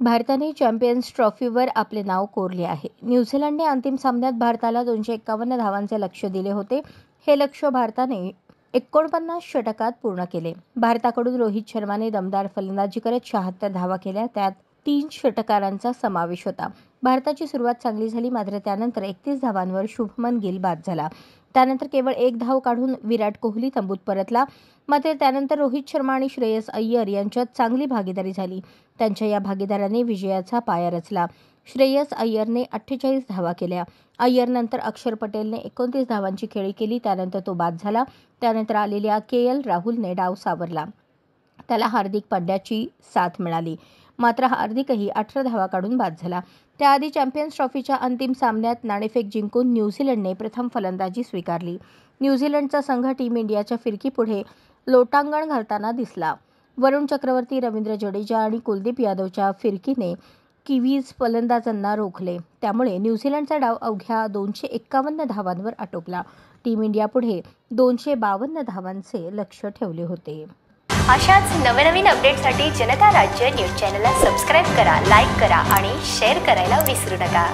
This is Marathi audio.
भारताने चॅम्पियन्स ट्रॉफीवर आपले नाव कोरले आहे. न्यूझीलंडने अंतिम सामन्यात भारताला 251 धावांचे लक्ष्य दिले होते. हे लक्ष्य भारताने 49 षटकात पूर्ण केले. भारताकडून रोहित शर्माने दमदार फलंदाजी करत 76 धावा केल्या. त्यात 3 षटकारांचा समावेश होता. भारताची सुरुवात चांगली झाली, मात्र त्यानंतर 31 धावांवर शुभमन गिल बाद झाला. त्यानंतर केवळ 1 धाव काढून विराट कोहली तंबूत परतला. मात्र त्यानंतर रोहित शर्मा आणि श्रेयस अय्यर यांच्यात चांगली भागीदारी झाली. त्यांच्या या भागीदाराने विजयाचा पाया रचला. श्रेयस अय्यरने 48 धावा केल्या. अय्यरनंतर अक्षर पटेलने 29 धावांची खेळी केली. त्यानंतर तो बाद झाला. त्यानंतर आलेल्या के.एल. राहुलने डाव सावरला. त्याला हार्दिक पांड्याची साथ मिळाली. मात्र हार्दिकही 18 धावा काढून बाद झाला. त्याआधी चॅम्पियन्स ट्रॉफीच्या अंतिम सामन्यात नाणेफेक जिंकून न्यूझीलंडने प्रथम फलंदाजी स्वीकारली. न्यूझीलंडचा संघ टीम इंडियाच्या फिरकीपुढे लोटांगण घालताना दिसला. वरुण चक्रवर्ती, रवींद्र जडेजा आणि कुलदीप यादवच्या फिरकीने किवीज फलंदाजांना रोखले. त्यामुळे न्यूझीलंडचा डाव अवघ्या 251 धावांवर आटोपला. टीम इंडियापुढे 252 धावांचे लक्ष्य ठेवले होते. अशाच नवनवीन अपडेट्ससाठी जनता राज्य न्यूज चॅनलला सबस्क्राईब करा, लाईक करा आणि शेअर करायला विसरू नका.